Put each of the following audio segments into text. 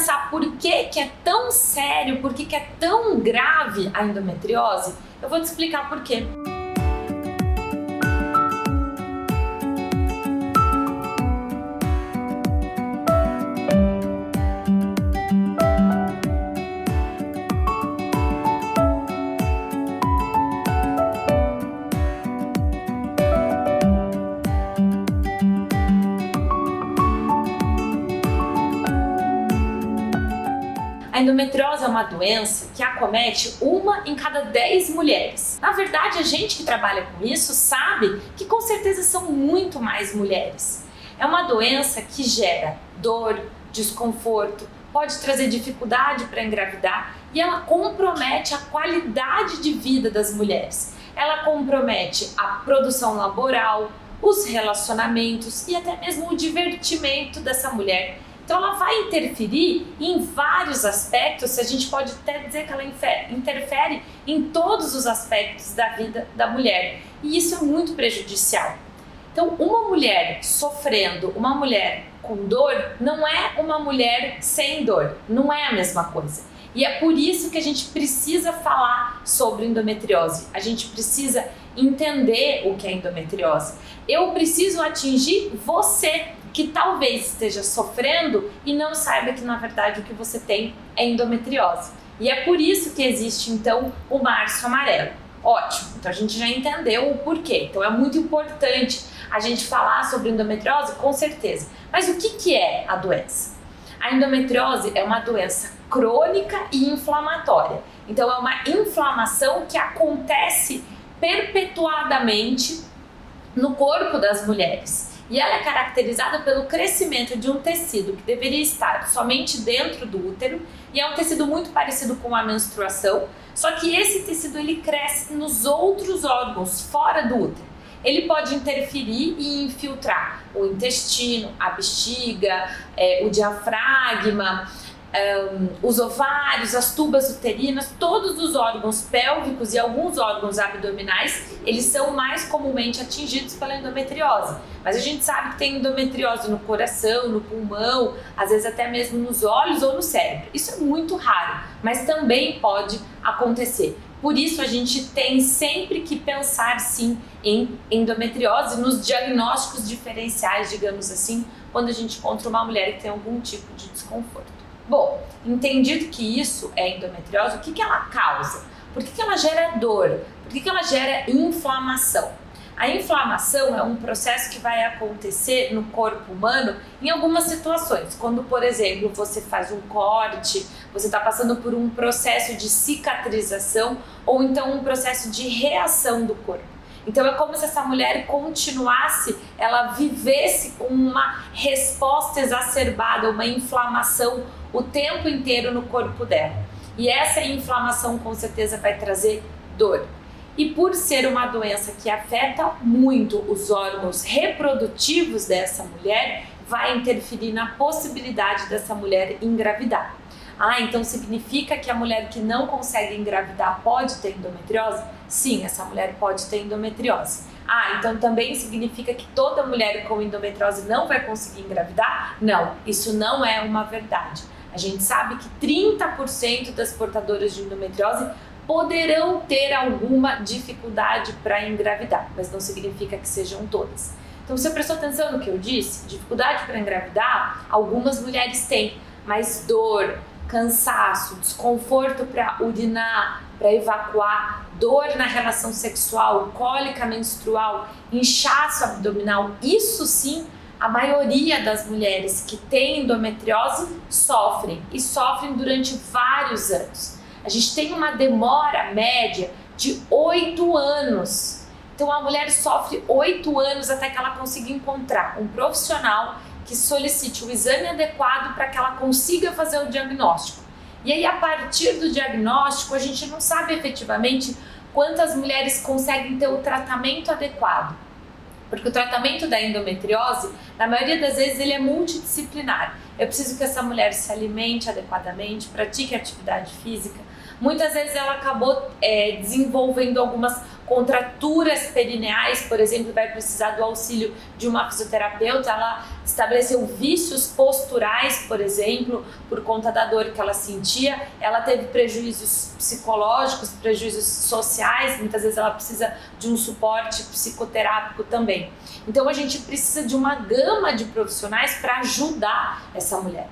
pensar por que é tão sério, por que é tão grave a endometriose, eu vou te explicar por quê. A endometriose é uma doença que acomete 1 em cada 10 mulheres. Na verdade, a gente que trabalha com isso sabe que com certeza são muito mais mulheres. É uma doença que gera dor, desconforto, pode trazer dificuldade para engravidar e ela compromete a qualidade de vida das mulheres. Ela compromete a produção laboral, os relacionamentos e até mesmo o divertimento dessa mulher. Então ela vai interferir em vários aspectos, a gente pode até dizer que ela interfere em todos os aspectos da vida da mulher. E isso é muito prejudicial. Então uma mulher sofrendo, uma mulher com dor, não é uma mulher sem dor, não é a mesma coisa. E é por isso que a gente precisa falar sobre endometriose, a gente precisa entender o que é endometriose. Eu preciso atingir você, que talvez esteja sofrendo e não saiba que na verdade o que você tem é endometriose. E é por isso que existe então o Março Amarelo. Ótimo, então a gente já entendeu o porquê. Então é muito importante a gente falar sobre endometriose, com certeza. Mas o que é a doença? A endometriose é uma doença crônica e inflamatória. Então é uma inflamação que acontece perpetuadamente no corpo das mulheres. E ela é caracterizada pelo crescimento de um tecido que deveria estar somente dentro do útero, e é um tecido muito parecido com a menstruação, só que esse tecido ele cresce nos outros órgãos fora do útero. Ele pode interferir e infiltrar o intestino, a bexiga, o diafragma, os ovários, as tubas uterinas, todos os órgãos pélvicos e alguns órgãos abdominais, eles são mais comumente atingidos pela endometriose. Mas a gente sabe que tem endometriose no coração, no pulmão, às vezes até mesmo nos olhos ou no cérebro. Isso é muito raro, mas também pode acontecer. Por isso a gente tem sempre que pensar sim em endometriose, nos diagnósticos diferenciais, digamos assim, quando a gente encontra uma mulher que tem algum tipo de desconforto. Bom, entendido que isso é endometriose, o que ela causa? Por que ela gera dor? Por que ela gera inflamação? A inflamação é um processo que vai acontecer no corpo humano em algumas situações. Quando, por exemplo, você faz um corte, você está passando por um processo de cicatrização ou então um processo de reação do corpo. Então é como se essa mulher continuasse, ela vivesse com uma resposta exacerbada, uma inflamação o tempo inteiro no corpo dela. E essa inflamação com certeza vai trazer dor. E por ser uma doença que afeta muito os órgãos reprodutivos dessa mulher, vai interferir na possibilidade dessa mulher engravidar. Então significa que a mulher que não consegue engravidar pode ter endometriose? Sim, essa mulher pode ter endometriose. Então também significa que toda mulher com endometriose não vai conseguir engravidar? Não, isso não é uma verdade. A gente sabe que 30% das portadoras de endometriose poderão ter alguma dificuldade para engravidar, mas não significa que sejam todas. Então você prestou atenção no que eu disse? Dificuldade para engravidar, algumas mulheres têm, mas dor, cansaço, desconforto para urinar, para evacuar, dor na relação sexual, cólica menstrual, inchaço abdominal, isso sim, a maioria das mulheres que têm endometriose sofrem e sofrem durante vários anos. A gente tem uma demora média de 8 anos. Então a mulher sofre 8 anos até que ela consiga encontrar um profissional que solicite o exame adequado para que ela consiga fazer o diagnóstico. E aí, a partir do diagnóstico, a gente não sabe efetivamente quantas mulheres conseguem ter o tratamento adequado. Porque o tratamento da endometriose, na maioria das vezes, ele é multidisciplinar. Eu preciso que essa mulher se alimente adequadamente, pratique atividade física. Muitas vezes ela acabou desenvolvendo algumas contraturas perineais, por exemplo, vai precisar do auxílio de uma fisioterapeuta. Ela estabeleceu vícios posturais, por exemplo, por conta da dor que ela sentia. Ela teve prejuízos psicológicos, prejuízos sociais, muitas vezes ela precisa de um suporte psicoterápico também. Então a gente precisa de uma gama de profissionais para ajudar essa mulher.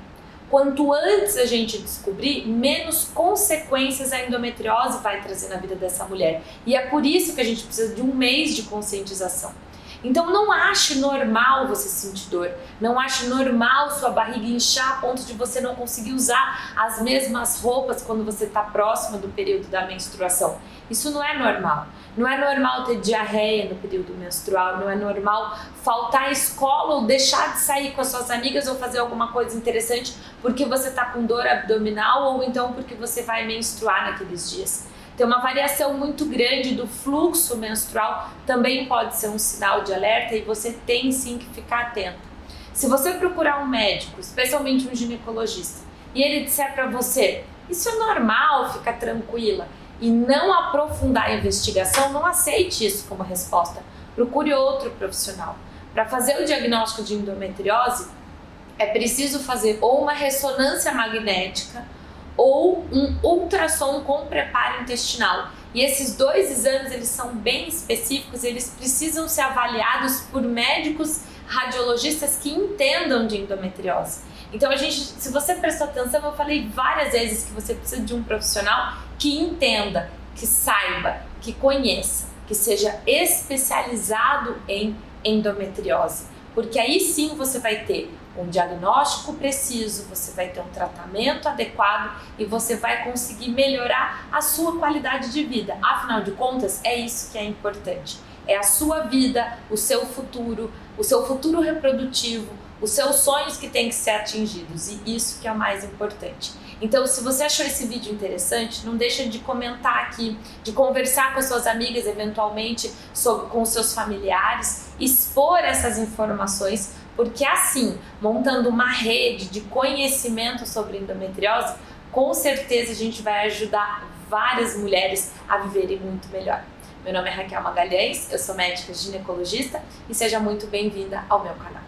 Quanto antes a gente descobrir, menos consequências a endometriose vai trazer na vida dessa mulher. E é por isso que a gente precisa de um mês de conscientização. Então não ache normal você sentir dor, não ache normal sua barriga inchar a ponto de você não conseguir usar as mesmas roupas quando você está próximo do período da menstruação. Isso não é normal. Não é normal ter diarreia no período menstrual, não é normal faltar à escola ou deixar de sair com as suas amigas ou fazer alguma coisa interessante porque você está com dor abdominal ou então porque você vai menstruar naqueles dias. Tem uma variação muito grande do fluxo menstrual, também pode ser um sinal de alerta e você tem sim que ficar atento. Se você procurar um médico, especialmente um ginecologista, e ele disser para você, isso é normal, fica tranquila, e não aprofundar a investigação, não aceite isso como resposta. Procure outro profissional. Para fazer o diagnóstico de endometriose, é preciso fazer ou uma ressonância magnética ou um ultrassom com preparo intestinal. E esses dois exames, eles são bem específicos, eles precisam ser avaliados por médicos radiologistas que entendam de endometriose. Então, se você prestou atenção, eu falei várias vezes que você precisa de um profissional que entenda, que saiba, que conheça, que seja especializado em endometriose. Porque aí sim você vai ter um diagnóstico preciso, você vai ter um tratamento adequado e você vai conseguir melhorar a sua qualidade de vida. Afinal de contas, é isso que é importante. É a sua vida, o seu futuro reprodutivo, os seus sonhos que têm que ser atingidos, e isso que é o mais importante. Então, se você achou esse vídeo interessante, não deixa de comentar aqui, de conversar com as suas amigas, eventualmente com os seus familiares, expor essas informações, porque assim, montando uma rede de conhecimento sobre endometriose, com certeza a gente vai ajudar várias mulheres a viverem muito melhor. Meu nome é Raquel Magalhães, eu sou médica ginecologista e seja muito bem-vinda ao meu canal.